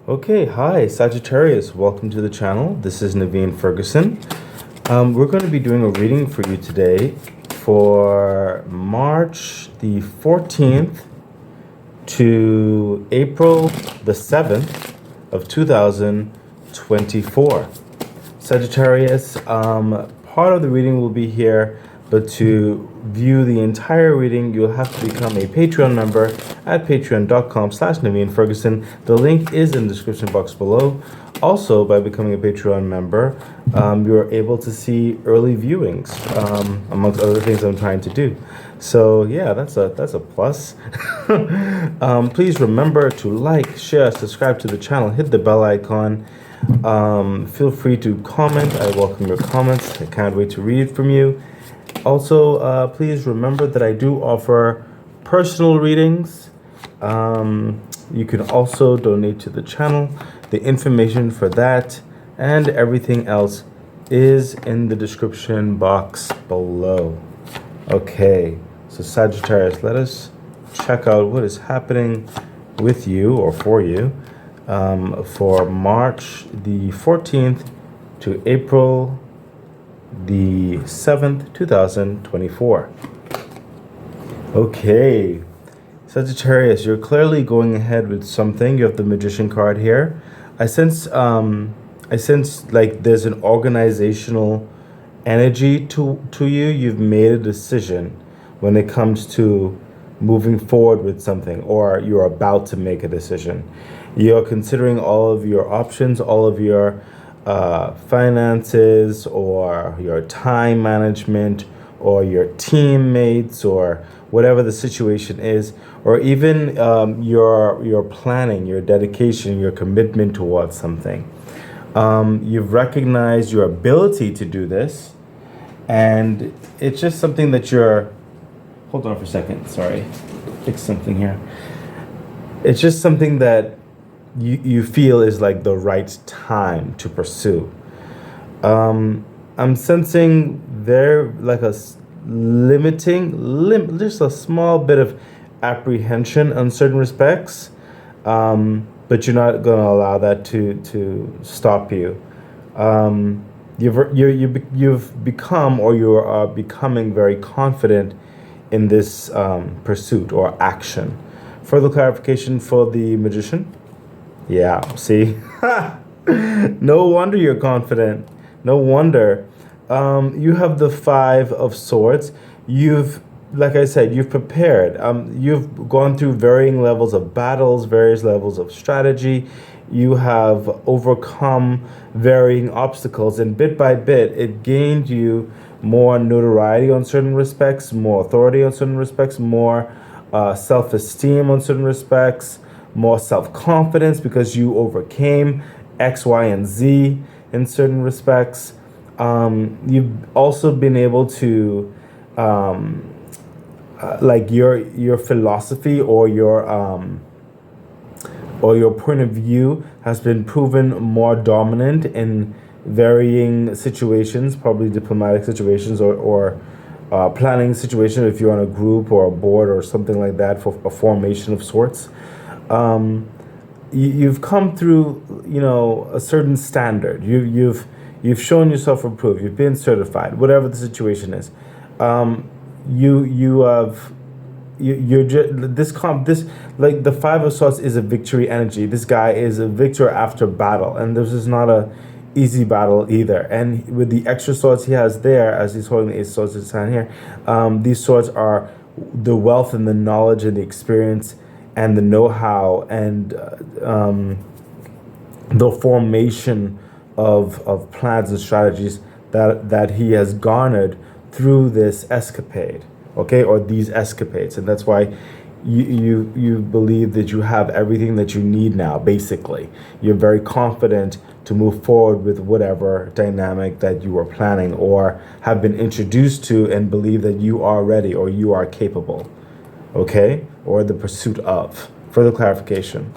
Okay, hi, Sagittarius. Welcome to the channel. This is Naveen Ferguson. We're going to be doing a reading for you today for March the 14th to April the 7th of 2024. Sagittarius, part of the reading will be here, but to view the entire reading, you'll have to become a Patreon member at patreon.com/Naveen Ferguson. The link is in the description box below. Also, by becoming a Patreon member, you're able to see early viewings, amongst other things I'm trying to do. So yeah, that's a plus. Please remember to like, share, subscribe to the channel, hit the bell icon. Feel free to comment. I welcome your comments. I can't wait to read from you. Also, please remember that I do offer personal readings. You can also donate to the channel. The information for that and everything else is in the description box below. Okay, so Sagittarius, let us check out what is happening with you or for you for March the 14th to April the 7th, 2024. Okay, Sagittarius, you're clearly going ahead with something. You have the Magician card here. I sense like there's an organizational energy to you. You've made a decision when it comes to moving forward with something, or you're about to make a decision. You're considering all of your options, all of your finances, or your time management, or your teammates, or whatever the situation is, or even your planning, your dedication, your commitment towards something. You've recognized your ability to do this, and it's just something that you're... Hold on for a second, sorry. Fix something here. It's just something that you feel is like the right time to pursue. I'm sensing there like a just a small bit of apprehension in certain respects, but you're not going to allow that to stop you. You've become, or you are becoming, very confident in this pursuit or action. Further clarification for the Magician. Yeah, see? No wonder you're confident. No wonder. You have the Five of Swords. Like I said, you've prepared. You've gone through varying levels of battles, various levels of strategy. You have overcome varying obstacles, and bit by bit, it gained you more notoriety on certain respects, more authority on certain respects, more self-esteem on certain respects, more self-confidence because you overcame X, Y, and Z in certain respects. You've also been able to, like your philosophy or your point of view has been proven more dominant in varying situations, probably diplomatic situations or planning situations if you're on a group or a board or something like that for a formation of sorts. You've come through, a certain standard. You've shown yourself approved. You've been certified. Whatever the situation is, you're just like the Five of Swords is a victory energy. This guy is a victor after battle, and this is not a easy battle either. And with the extra swords he has there, as he's holding the Ace of Swords in his hand here, these swords are the wealth and the knowledge and the experience and the know-how and the formation of plans and strategies that he has garnered through this escapade, okay, or these escapades. And that's why you believe that you have everything that you need now. Basically, you're very confident to move forward with whatever dynamic that you are planning or have been introduced to, and believe that you are ready or you are capable, okay, or the pursuit of. Further clarification.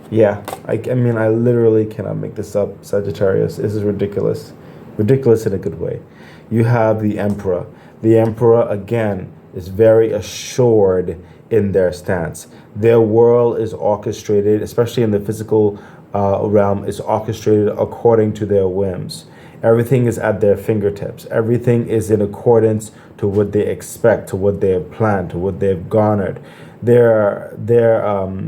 Yeah, I mean, I literally cannot make this up, Sagittarius. This is ridiculous. Ridiculous in a good way. You have the Emperor. The Emperor, again, is very assured in their stance. Their world is orchestrated, especially in the physical realm, is orchestrated according to their whims. Everything is at their fingertips. Everything is in accordance to what they expect, to what they have planned, to what they've garnered. Their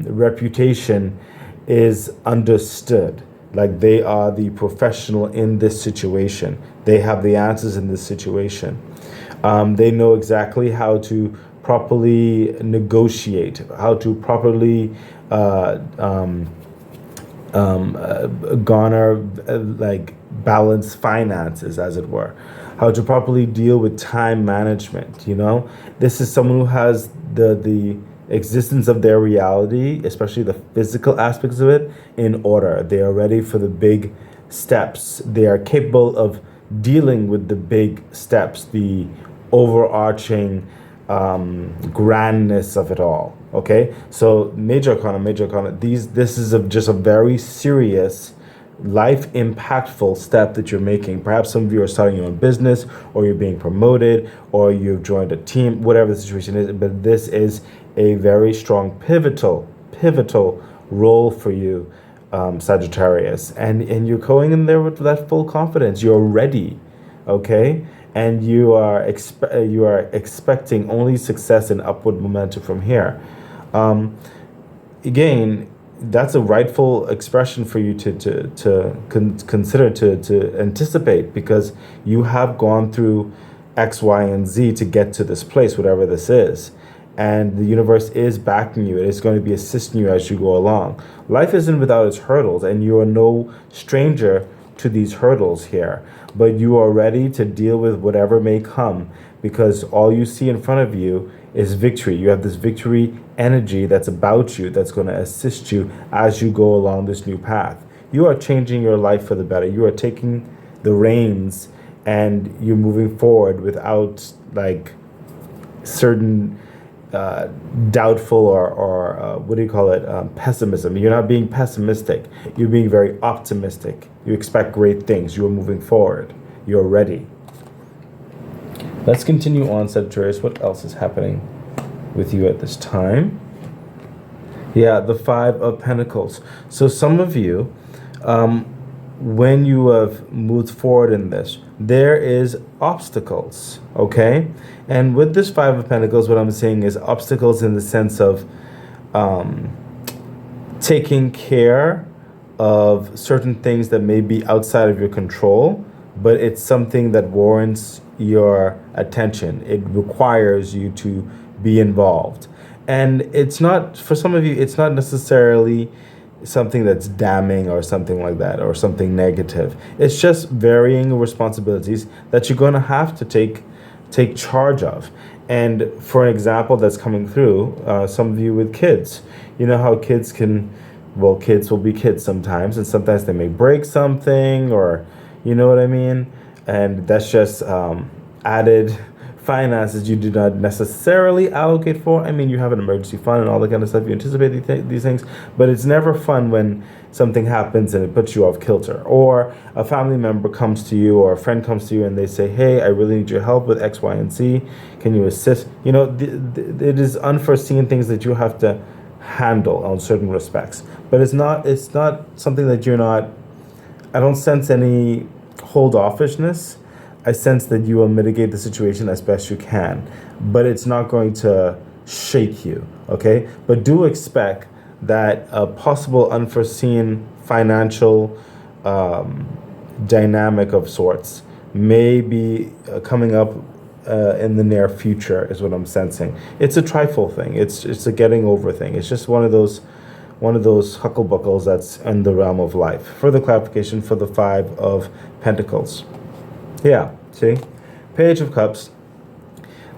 reputation is understood. Like they are the professional in this situation. They have the answers in this situation. They know exactly how to properly negotiate, how to properly garner like balance finances, as it were, how to properly deal with time management. This is someone who has the existence of their reality, especially the physical aspects of it, in order. They are ready for the big steps. They are capable of dealing with the big steps, the overarching grandness of it all. Okay, so major arcana. This is just a very serious, life impactful step that you're making. Perhaps some of you are starting your own business, or you're being promoted, or you've joined a team, whatever the situation is. But this is a very strong pivotal role for you, Sagittarius, and you're going in there with that full confidence. You're ready, okay, and you are expecting only success and upward momentum from here. Again, that's a rightful expression for you to consider, to anticipate, because you have gone through X, Y, and Z to get to this place, whatever this is. And the universe is backing you. It is going to be assisting you as you go along. Life isn't without its hurdles, and you are no stranger to these hurdles here. But you are ready to deal with whatever may come, because all you see in front of you is victory. You have this victory energy that's about you, that's going to assist you as you go along this new path. You are changing your life for the better. You are taking the reins, and you're moving forward without like certain doubtful or what do you call it, pessimism. You're not being pessimistic. You're being very optimistic. You expect great things. You are moving forward. You're ready. Let's continue on, Sagittarius. What else is happening with you at this time? Yeah, the Five of Pentacles. So some of you, when you have moved forward in this, there is obstacles, okay? And with this Five of Pentacles, what I'm saying is obstacles in the sense of taking care of certain things that may be outside of your control, but it's something that warrants your attention. It requires you to be involved. And it's not, for some of you, it's not necessarily something that's damning or something like that, or something negative. It's just varying responsibilities that you're going to have to take charge of. And for an example that's coming through, some of you with kids, you know how kids will be kids sometimes, and sometimes they may break something, or you know what I mean? And that's just added finances you do not necessarily allocate for. I mean, you have an emergency fund and all that kind of stuff. You anticipate these things, but it's never fun when something happens and it puts you off kilter. Or a family member comes to you, or a friend comes to you, and they say, hey, I really need your help with X, Y, and Z. Can you assist? You know, it is unforeseen things that you have to handle on certain respects. But it's not something that you're not, I don't sense any hold-offishness. I sense that you will mitigate the situation as best you can, but it's not going to shake you, okay? But do expect that a possible unforeseen financial dynamic of sorts may be coming up in the near future, is what I'm sensing. It's a trifle thing. It's a getting over thing. It's just one of those hucklebuckles that's in the realm of life. Further clarification for the Five of Pentacles. Yeah, see? Page of Cups.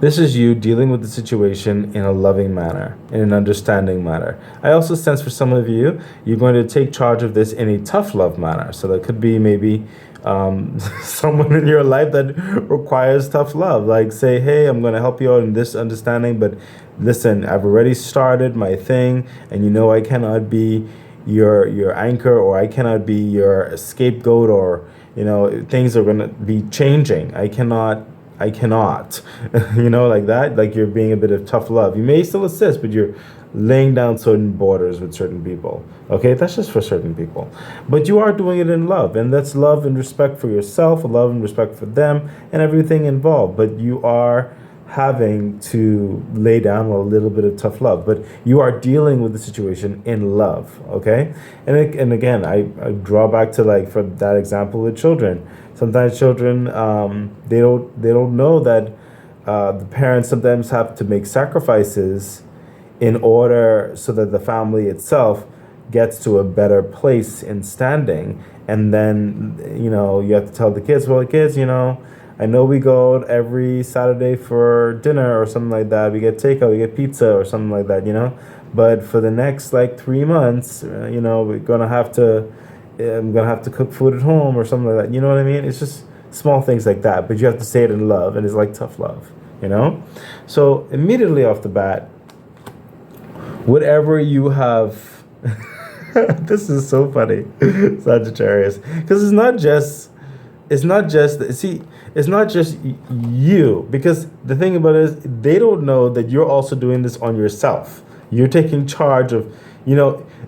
This is you dealing with the situation in a loving manner, in an understanding manner. I also sense for some of you, you're going to take charge of this in a tough love manner. So that could be maybe someone in your life that requires tough love. Like say, hey, I'm going to help you out in this understanding, but listen, I've already started my thing, and you know I cannot be your anchor, or I cannot be your scapegoat, or you know, things are going to be changing. I cannot I cannot. Like that. Like you're being a bit of tough love. You may still assist, but you're laying down certain borders with certain people. Okay, that's just for certain people. But you are doing it in love, and that's love and respect for yourself, love and respect for them, and everything involved. But you are having to lay down a little bit of tough love, but you are dealing with the situation in love. Okay, and again, I draw back to, like, for that example with children. Sometimes children, they don't know that the parents sometimes have to make sacrifices in order so that the family itself gets to a better place in standing. And then, you have to tell the kids, well, kids, I know we go out every Saturday for dinner or something like that. We get takeout, we get pizza or something like that, But for the next, like, 3 months, we're gonna have to, I'm gonna have to cook food at home or something like that. You know what I mean? It's just small things like that. But you have to say it in love, and it's like tough love. So immediately off the bat, whatever you have, this is so funny, Sagittarius, because it's not just you, because the thing about it is they don't know that you're also doing this on yourself. You're taking charge of,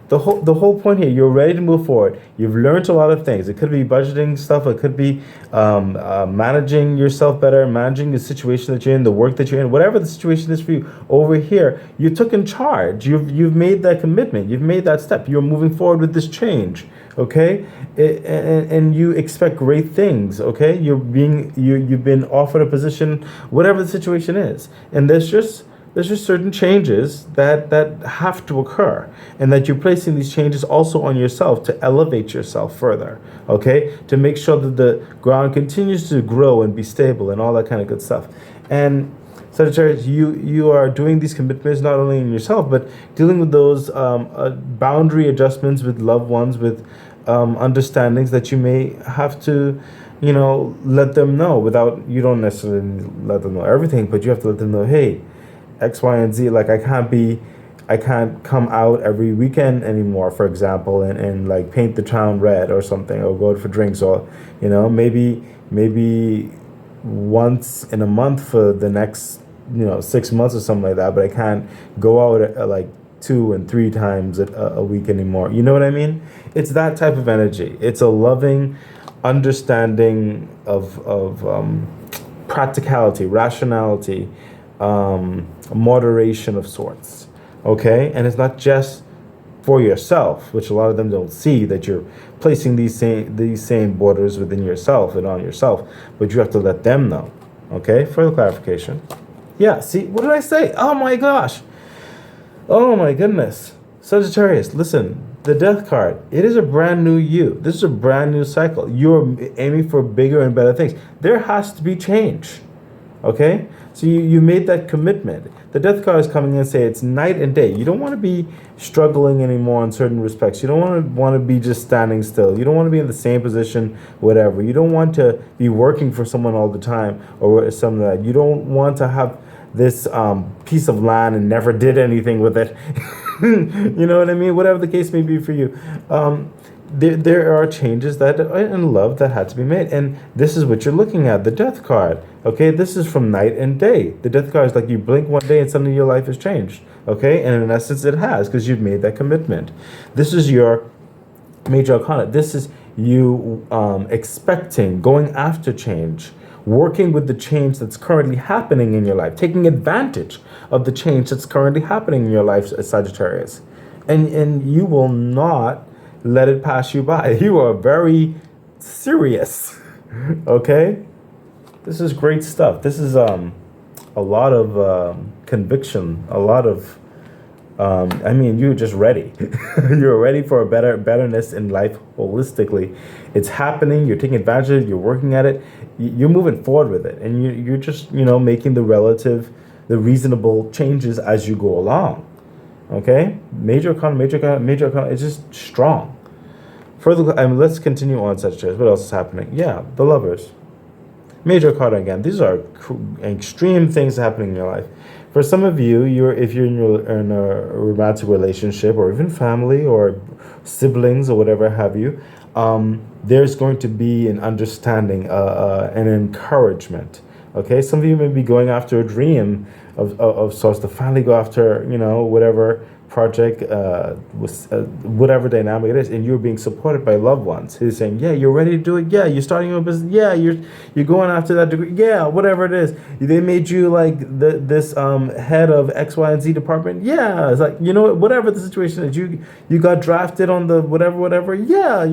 the whole point here. You're ready to move forward. You've learned a lot of things. It could be budgeting stuff. It could be managing yourself better, managing the situation that you're in, the work that you're in, whatever the situation is for you. Over here, you took in charge. You've made that commitment. You've made that step. You're moving forward with this change. Okay, and you expect great things. Okay, you've been offered a position, whatever the situation is, and there's just certain changes that have to occur, and that you're placing these changes also on yourself to elevate yourself further. Okay, to make sure that the ground continues to grow and be stable and all that kind of good stuff. And Sagittarius, you are doing these commitments not only in yourself, but dealing with those boundary adjustments with loved ones, with understandings that you may have to, let them know without, you don't necessarily let them know everything, but you have to let them know, hey, X, Y, and Z, like I can't come out every weekend anymore, for example, and like paint the town red or something, or go out for drinks, or, maybe once in a month for the next 6 months or something like that, but I can't go out like 2 and 3 times a week anymore. You know what I mean? It's that type of energy. It's a loving understanding of practicality, rationality, moderation of sorts. Okay, and it's not just for yourself, which a lot of them don't see, that you're placing these same borders within yourself and on yourself, but you have to let them know. Okay, further clarification. Yeah, see, what did I say? Oh my gosh. Oh my goodness. Sagittarius, listen, the death card, it is a brand new you. This is a brand new cycle. You're aiming for bigger and better things. There has to be change. Okay? So you made that commitment. The death card is coming in and say it's night and day. You don't want to be struggling anymore in certain respects. You don't want to be just standing still. You don't want to be in the same position, whatever. You don't want to be working for someone all the time or something like that. You don't want to have this piece of land and never did anything with it. You know what I mean? Whatever the case may be for you. There are changes that in love that had to be made, and this is what you're looking at, the death card. Okay, this is from night and day. The death card is like you blink one day and suddenly your life has changed. Okay, and in essence it has, because you've made that commitment. This is your major arcana. This is you expecting, going after change, working with the change that's currently happening in your life, taking advantage of the change that's currently happening in your life, Sagittarius, and you will not let it pass you by. You are very serious. Okay, this is great stuff. This is a lot of conviction, a lot of you're just ready. You're ready for a betterness in life holistically. It's happening. You're taking advantage of it. You're working at it. You're moving forward with it, and you're just making the reasonable changes as you go along. Okay, major arcana. It's just strong. Further, let's continue on, Sagittarius. What else is happening? Yeah, the Lovers. Major arcana again. These are extreme things happening in your life. For some of you, if you're in a romantic relationship, or even family or siblings or whatever have you, there's going to be an understanding, an encouragement. Okay, some of you may be going after a dream of sorts to finally go after, whatever project, whatever dynamic it is, and you're being supported by loved ones who's saying, yeah, you're ready to do it. Yeah, you're starting your business. Yeah, you're going after that degree. Yeah, whatever it is. They made you like this head of X, Y, and Z department. Yeah, it's like, whatever the situation is, you got drafted on the whatever. Yeah,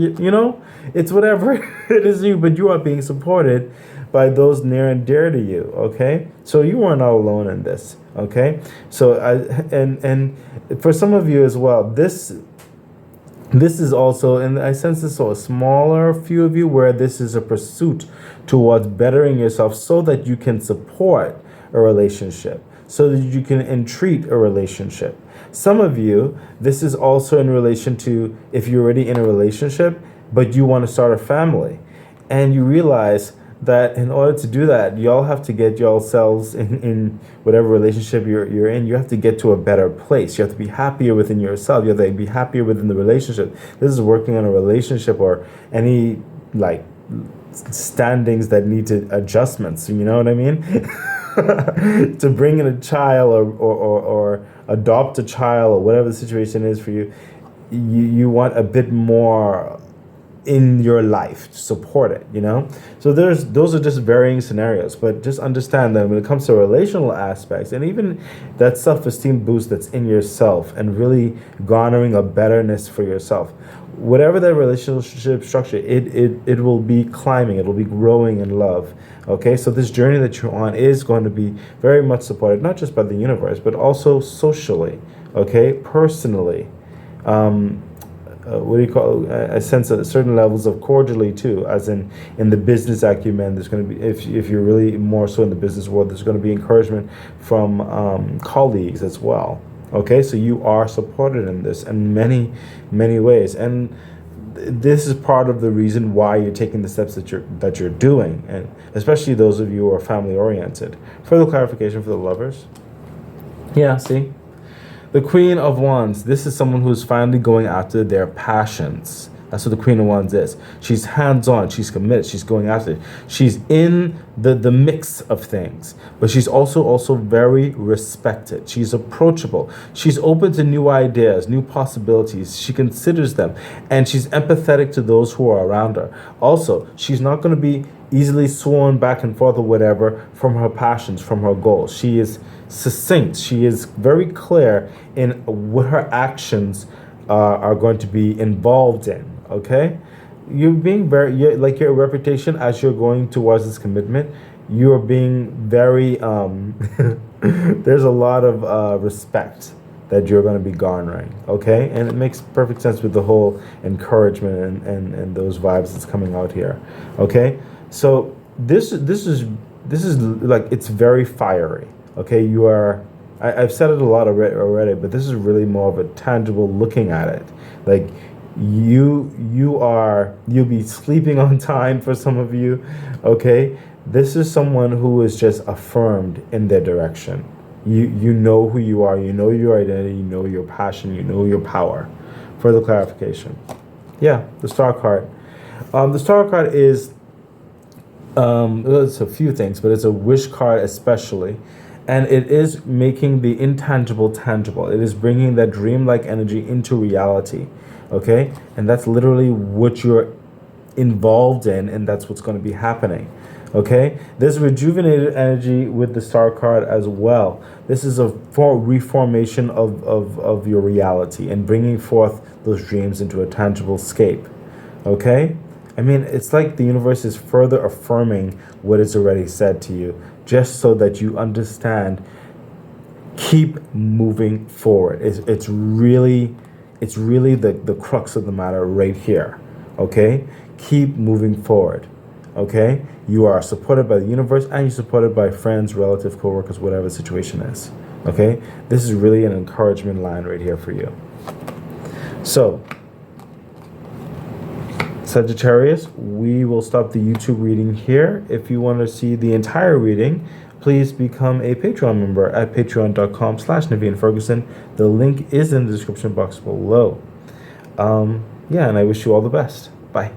it's whatever it is but you are being supported by those near and dear to you. Okay, so you are not alone in this. Okay, so and for some of you as well, this is also, and I sense this, so a smaller few of you, where this is a pursuit towards bettering yourself so that you can support a relationship, so that you can entreat a relationship. Some of you, this is also in relation to if you're already in a relationship but you want to start a family, and you realize that in order to do that, y'all have to get yourselves in whatever relationship you're in, you have to get to a better place. You have to be happier within yourself. You have to be happier within the relationship. This is working on a relationship or any like standings that need to adjustments. You know what I mean? To bring in a child or adopt a child or whatever the situation is for you, you want a bit more in your life to support it, so those are just varying scenarios, but just understand that when it comes to relational aspects and even that self-esteem boost that's in yourself and really garnering a betterness for yourself, whatever that relationship structure, it will be climbing, it will be growing in love. Okay, so this journey that you're on is going to be very much supported, not just by the universe, but also socially, okay, personally. What do you call? I sense certain levels of cordially too, as in the business acumen. There's going to be, if you're really more so in the business world, there's going to be encouragement from colleagues as well. Okay, so you are supported in this in many ways, and this is part of the reason why you're taking the steps that you're doing, and especially those of you who are family oriented. Further clarification for the lovers. Yeah, see. The Queen of Wands, this is someone who's finally going after their passions. That's what the Queen of Wands is. She's hands-on, she's committed, she's going after it. She's in the mix of things, but she's also very respected. She's approachable. She's open to new ideas, new possibilities. She considers them, and she's empathetic to those who are around her. Also, she's not going to be easily sworn back and forth or whatever from her passions, from her goals. She is succinct. She is very clear in what her actions are going to be involved in. Okay, you're being like your reputation as you're going towards this commitment. You're being very there's a lot of respect that you're going to be garnering. Okay, and it makes perfect sense with the whole encouragement and those vibes that's coming out here. Okay, so this is like, it's very fiery. Okay, you are, I've said it a lot already, but this is really more of a tangible looking at it. Like you'll be sleeping on time for some of you. Okay, this is someone who is just affirmed in their direction. You know who you are, you know your identity, you know your passion, you know your power. Further clarification. Yeah, the Star card. The Star card is it's a few things, but it's a wish card especially. And it is making the intangible tangible. It is bringing that dreamlike energy into reality, okay? And that's literally what you're involved in, and that's what's going to be happening, okay? There's rejuvenated energy with the Star card as well. This is a reformation of your reality and bringing forth those dreams into a tangible scape, okay? I mean, it's like the universe is further affirming what it's already said to you, just so that you understand. Keep moving forward. It's really the crux of the matter right here. Okay? Keep moving forward. Okay? You are supported by the universe, and you're supported by friends, relatives, co-workers, whatever the situation is. Okay? This is really an encouragement line right here for you. So, Sagittarius, we will stop the YouTube reading here. If you want to see the entire reading, please become a Patreon member at patreon.com/Naveen Ferguson. The link is in the description box below. Yeah, and I wish you all the best. Bye.